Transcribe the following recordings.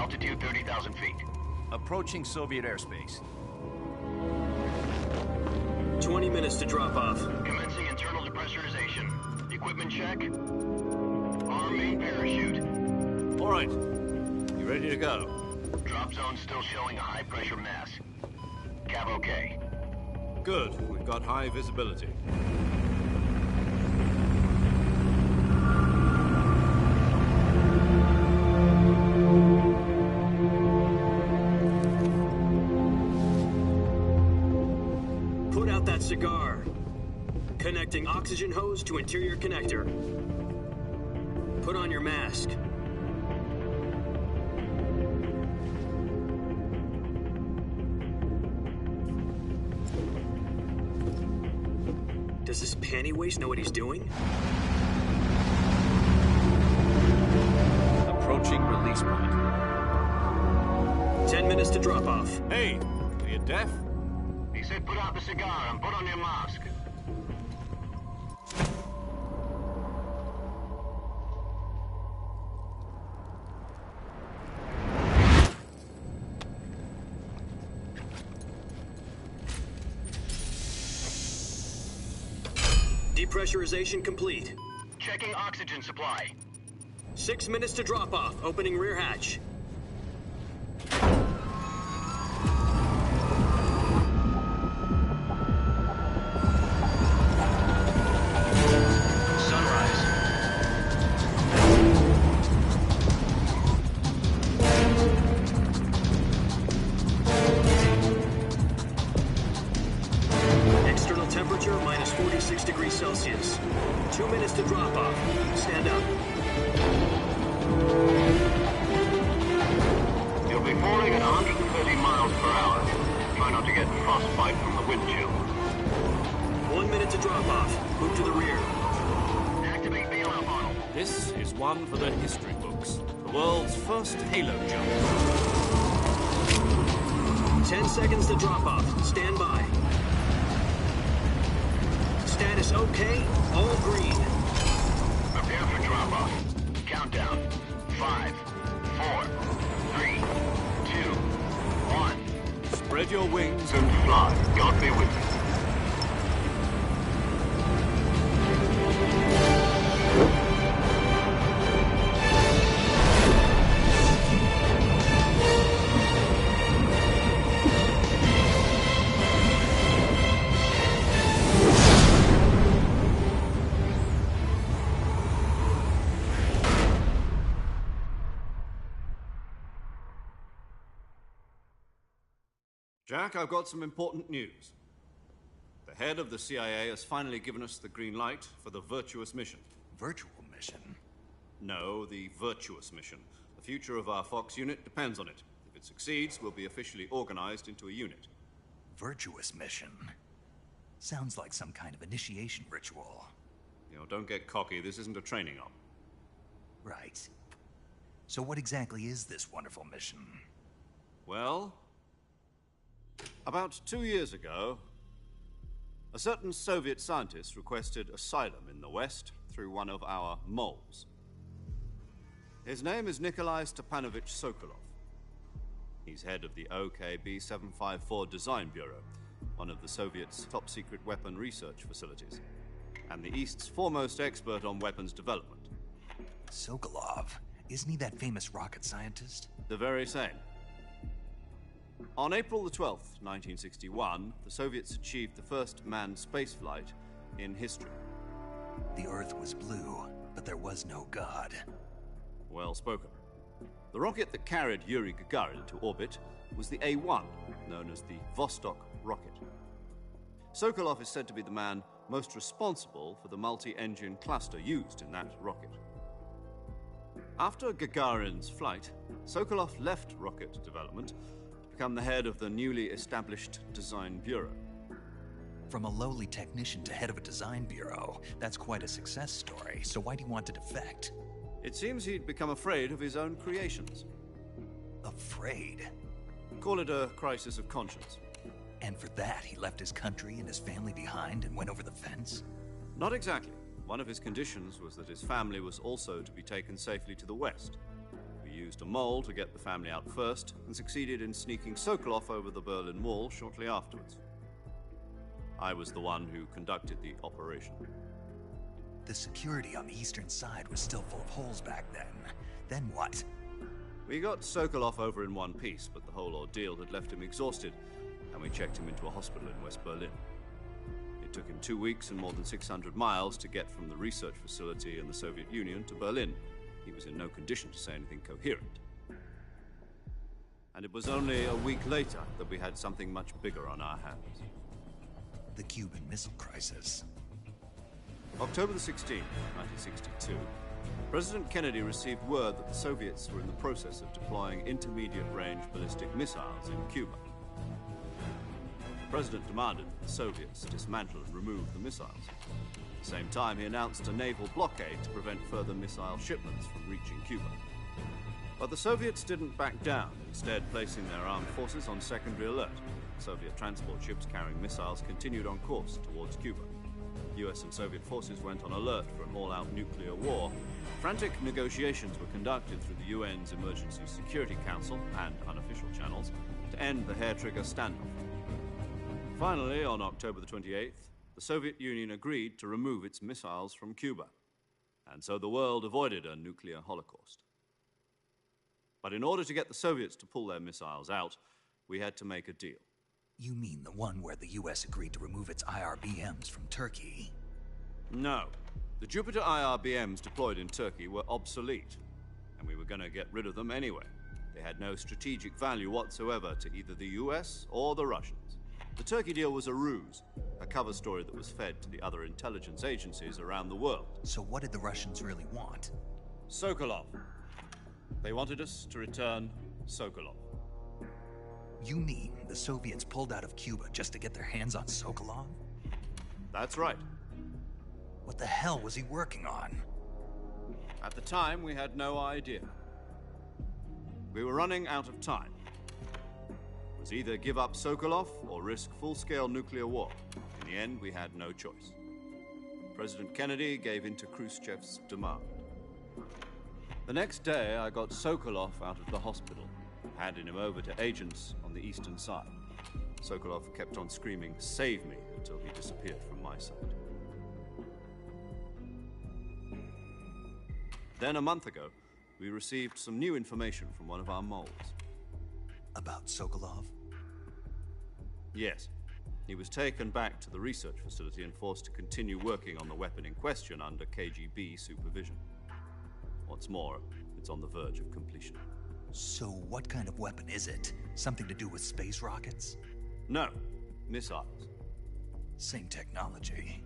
Altitude 30,000 feet. Approaching Soviet airspace. 20 minutes to drop off. Commencing internal depressurization. Equipment check. Arm main parachute. All right. You ready to go? Drop zone still showing a high pressure mass. Cav okay. Good. We've got high visibility. Put out that cigar. Connecting oxygen hose to interior connector. Put on your mask. Does this panty waste know what he's doing? Approaching release point. 10 minutes to drop off. Hey, are you deaf? He said put out the cigar and put on your mask. Depressurization complete. Checking oxygen supply. 6 minutes to drop off. Opening rear hatch. Sunrise. External temperature minus 46 degrees Celsius. 2 minutes to drop off. Stand up. You'll be falling at 130 miles per hour. Try not to get frostbite from the wind chill. 1 minute to drop off. Move to the rear. Activate bailout model. This is one for the history books. The world's first halo jump. 10 seconds to drop off. Stand by. Status okay. All green. Prepare for drop-off. Countdown. 5, 4, 3, 2, 1. Spread your wings And fly. God be with you. Jack, I've got some important news. The head of the CIA has finally given us the green light for the Virtuous mission. Virtual mission? No, the Virtuous mission. The future of our Fox unit depends on it. If it succeeds, we'll be officially organized into a unit. Virtuous mission? Sounds like some kind of initiation ritual. You know, don't get cocky. This isn't a training op. Right. So what exactly is this wonderful mission? Well, about 2 years ago, a certain Soviet scientist requested asylum in the West through one of our moles. His name is Nikolai Stepanovich Sokolov. He's head of the OKB-754 Design Bureau, one of the Soviets' top-secret weapon research facilities, and the East's foremost expert on weapons development. Sokolov? Isn't he that famous rocket scientist? The very same. On April the 12th, 1961, the Soviets achieved the first manned spaceflight in history. The Earth was blue, but there was no God. Well spoken. The rocket that carried Yuri Gagarin to orbit was the A-1, known as the Vostok rocket. Sokolov is said to be the man most responsible for the multi-engine cluster used in that rocket. After Gagarin's flight, Sokolov left rocket development to become the head of the newly established Design Bureau. From a lowly technician to head of a design bureau, that's quite a success story. So why do you want to defect? It seems he'd become afraid of his own creations. Afraid? Call it a crisis of conscience. And for that, he left his country and his family behind and went over the fence? Not exactly. One of his conditions was that his family was also to be taken safely to the West. For We used a mole to get the family out first, and succeeded in sneaking Sokolov over the Berlin Wall shortly afterwards. I was the one who conducted the operation. The security on the eastern side was still full of holes back then. Then what? We got Sokolov over in one piece, but the whole ordeal had left him exhausted, and we checked him into a hospital in West Berlin. It took him 2 weeks and more than 600 miles to get from the research facility in the Soviet Union to Berlin. He was in no condition to say anything coherent. And it was only a week later that we had something much bigger on our hands. The Cuban Missile Crisis. October the 16th, 1962, President Kennedy received word that the Soviets were in the process of deploying intermediate-range ballistic missiles in Cuba. The President demanded that the Soviets dismantle and remove the missiles. At the same time, he announced a naval blockade to prevent further missile shipments from reaching Cuba. But the Soviets didn't back down, instead placing their armed forces on secondary alert. Soviet transport ships carrying missiles continued on course towards Cuba. US and Soviet forces went on alert for an all-out nuclear war. Frantic negotiations were conducted through the UN's Emergency Security Council and unofficial channels to end the hair-trigger standoff. Finally, on October the 28th, the Soviet Union agreed to remove its missiles from Cuba, and so the world avoided a nuclear holocaust. But in order to get the Soviets to pull their missiles out, we had to make a deal. You mean the one where the US agreed to remove its IRBMs from Turkey? No. The Jupiter IRBMs deployed in Turkey were obsolete, and we were going to get rid of them anyway. They had no strategic value whatsoever to either the US or the Russians. The Turkey deal was a ruse, a cover story that was fed to the other intelligence agencies around the world. So what did the Russians really want? Sokolov. They wanted us to return Sokolov. You mean the Soviets pulled out of Cuba just to get their hands on Sokolov? That's right. What the hell was he working on? At the time, we had no idea. We were running out of time. It was either give up Sokolov or risk full-scale nuclear war. In the end, we had no choice. President Kennedy gave in to Khrushchev's demand. The next day, I got Sokolov out of the hospital, handing him over to agents on the eastern side. Sokolov kept on screaming, "Save me," until he disappeared from my sight. Then, a month ago, we received some new information from one of our moles. About Sokolov? Yes. He was taken back to the research facility and forced to continue working on the weapon in question under KGB supervision. What's more, it's on the verge of completion. So what kind of weapon is it? Something to do with space rockets? No, missiles. Same technology.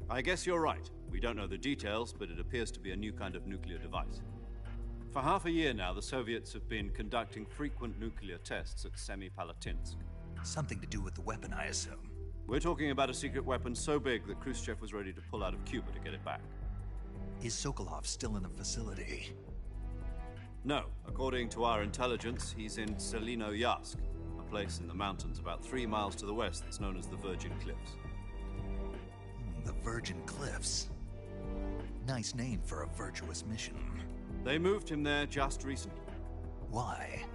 I guess you're right. We don't know the details, but it appears to be a new kind of nuclear device. For half a year now, the Soviets have been conducting frequent nuclear tests at Semipalatinsk. Something to do with the weapon, I assume. We're talking about a secret weapon so big that Khrushchev was ready to pull out of Cuba to get it back. Is Sokolov still in the facility? No. According to our intelligence, he's in Selino-Yarsk, a place in the mountains about 3 miles to the west that's known as the Virgin Cliffs. The Virgin Cliffs. Nice name for a virtuous mission. They moved him there just recently. Why?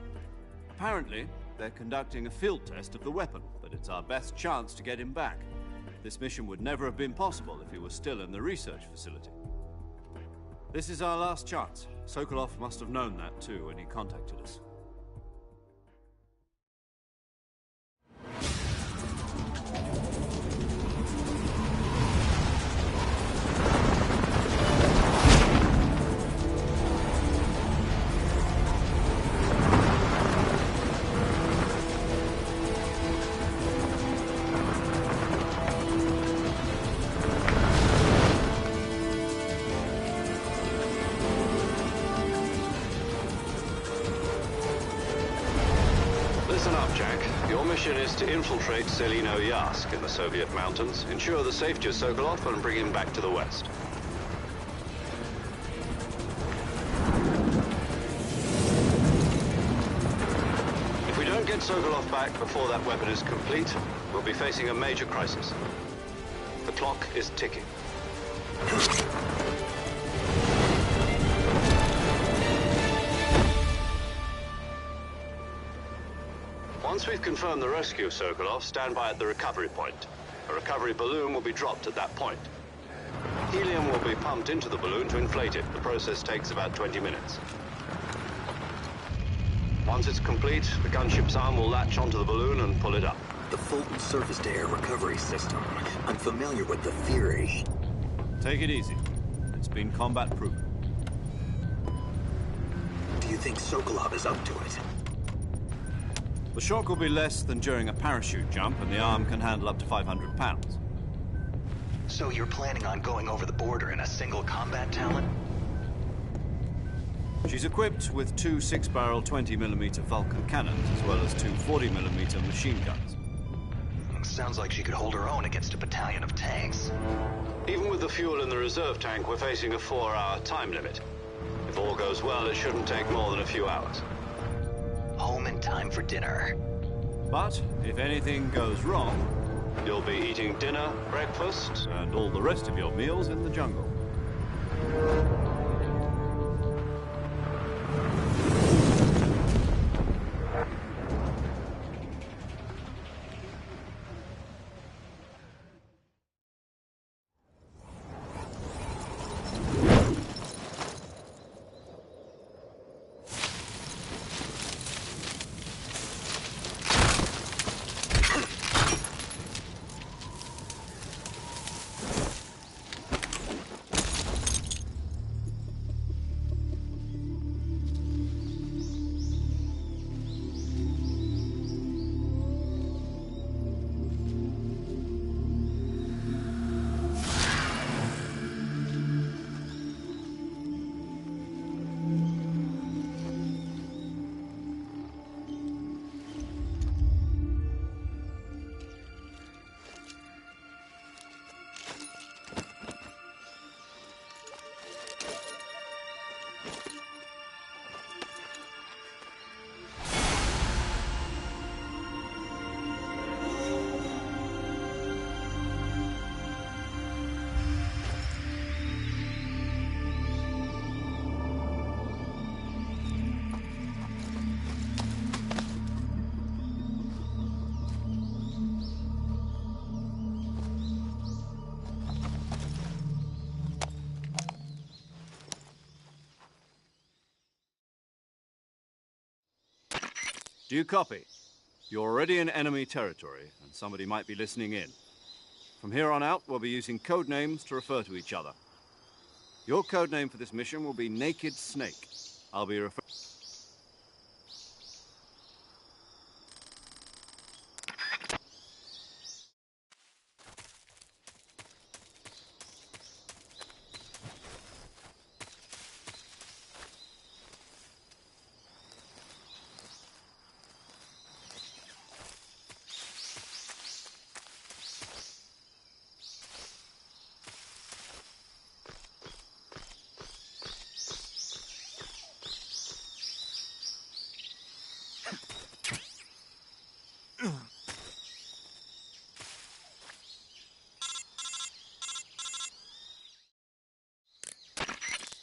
Apparently, they're conducting a field test of the weapon, but it's our best chance to get him back. This mission would never have been possible if he was still in the research facility. This is our last chance. Sokolov must have known that too when he contacted us. Listen up, Jack. Your mission is to infiltrate Selino-Yarsk in the Soviet mountains, ensure the safety of Sokolov, and bring him back to the west. If we don't get Sokolov back before that weapon is complete, we'll be facing a major crisis. The clock is ticking. Once we've confirmed the rescue of Sokolov, stand by at the recovery point. A recovery balloon will be dropped at that point. Helium will be pumped into the balloon to inflate it. The process takes about 20 minutes. Once it's complete, the gunship's arm will latch onto the balloon and pull it up. The Fulton surface-to-air recovery system. I'm familiar with the theory. Take it easy. It's been combat-proven. Do you think Sokolov is up to it? The shock will be less than during a parachute jump, and the arm can handle up to 500 pounds. So you're planning on going over the border in a single combat talent? She's equipped with two 6-barrel 20mm Vulcan cannons, as well as two 40mm machine guns. Sounds like she could hold her own against a battalion of tanks. Even with the fuel in the reserve tank, we're facing a 4-hour time limit. If all goes well, it shouldn't take more than a few hours. Home in time for dinner. But if anything goes wrong, you'll be eating dinner, breakfast, and all the rest of your meals in the jungle. Do you copy? You're already in enemy territory, and somebody might be listening in. From here on out, we'll be using code names to refer to each other. Your code name for this mission will be Naked Snake. I'll be referring...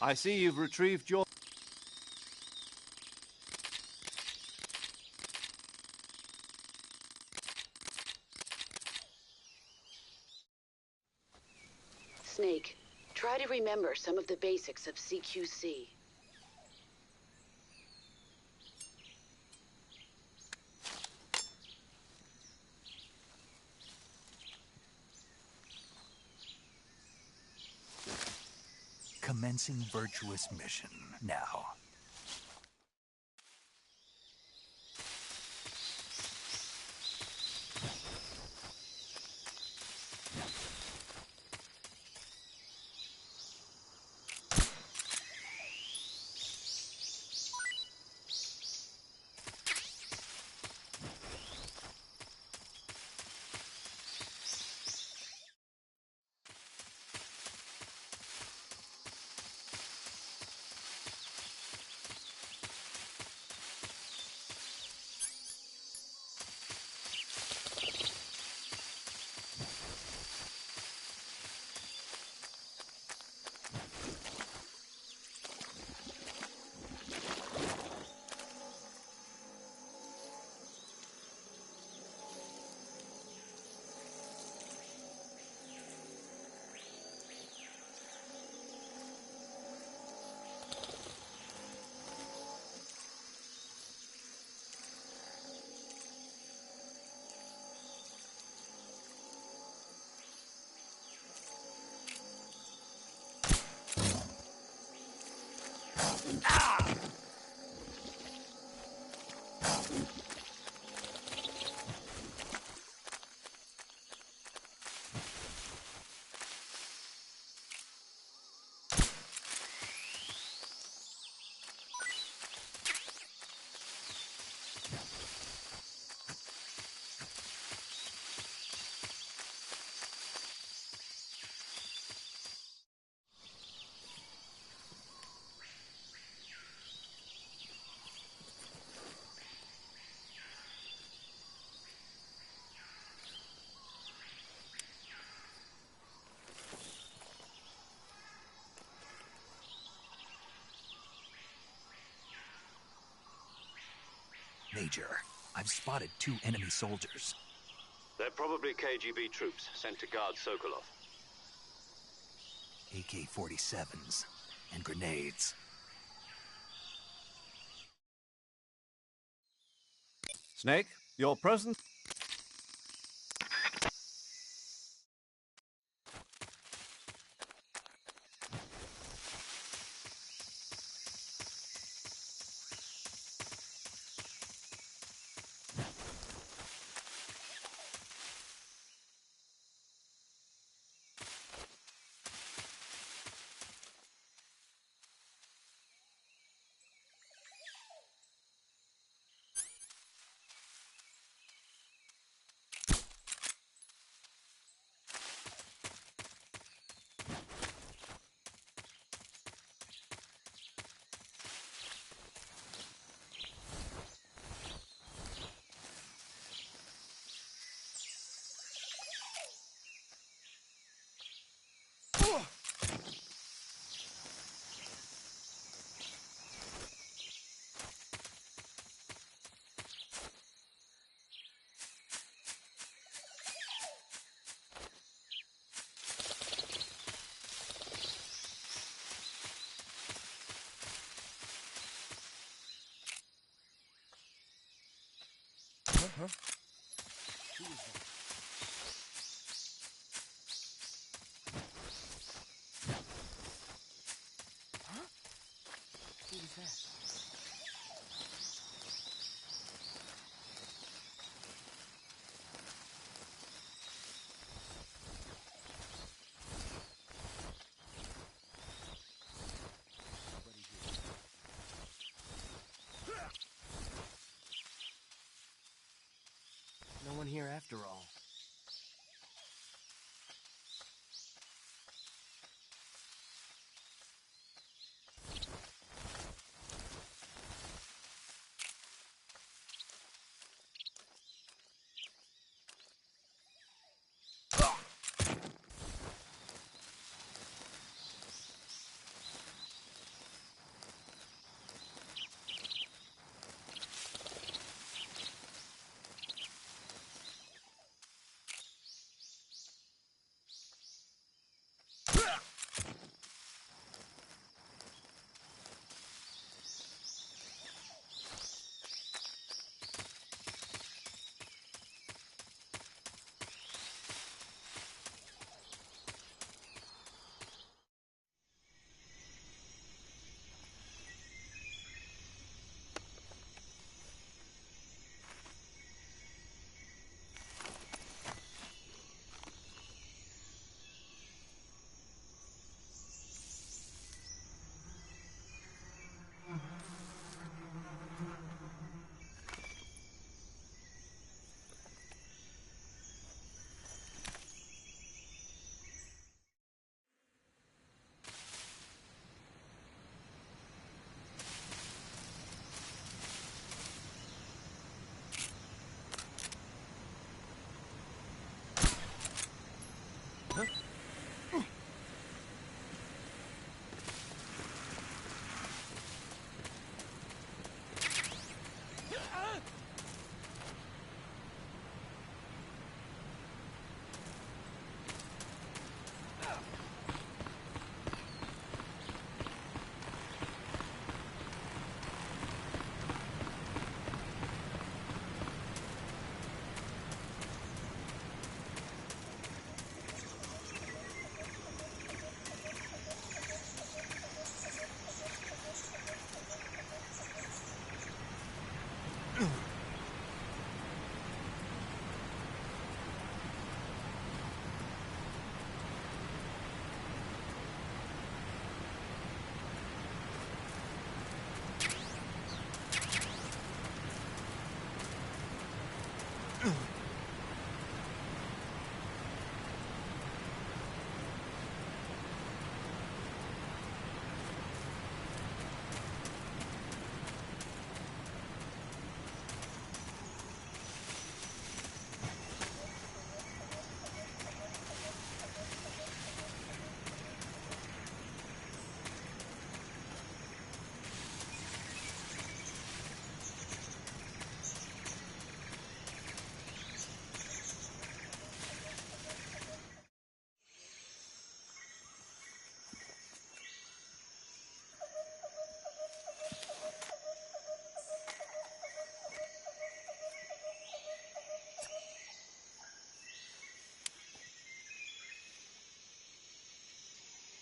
I see you've retrieved your... Snake, try to remember some of the basics of CQC. Commencing virtuous mission now. Major, I've spotted 2 enemy soldiers. They're probably KGB troops sent to guard Sokolov. AK-47s and grenades. Snake, your presence... No one here after all.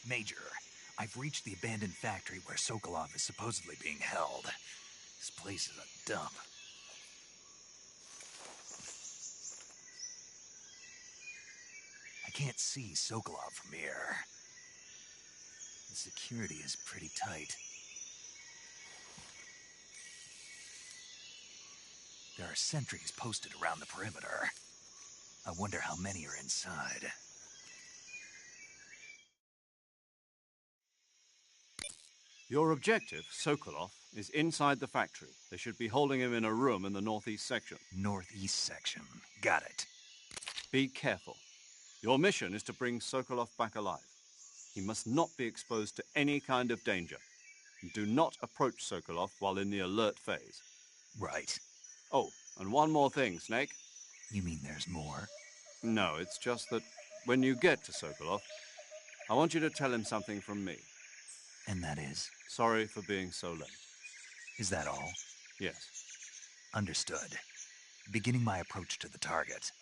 Major, I've reached the abandoned factory where Sokolov is supposedly being held. This place is a dump. I can't see Sokolov from here. The security is pretty tight. There are sentries posted around the perimeter. I wonder how many are inside. Your objective, Sokolov, is inside the factory. They should be holding him in a room in the northeast section. Northeast section. Got it. Be careful. Your mission is to bring Sokolov back alive. He must not be exposed to any kind of danger. Do not approach Sokolov while in the alert phase. Right. Oh, and one more thing, Snake. You mean there's more? No, it's just that when you get to Sokolov, I want you to tell him something from me. And that is? Sorry for being so late. Is that all? Yes. Understood. Beginning my approach to the target.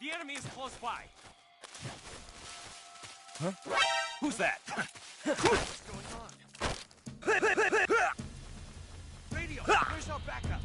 The enemy is close by. Huh? Who's that? What's going on? Radio, where's our backup?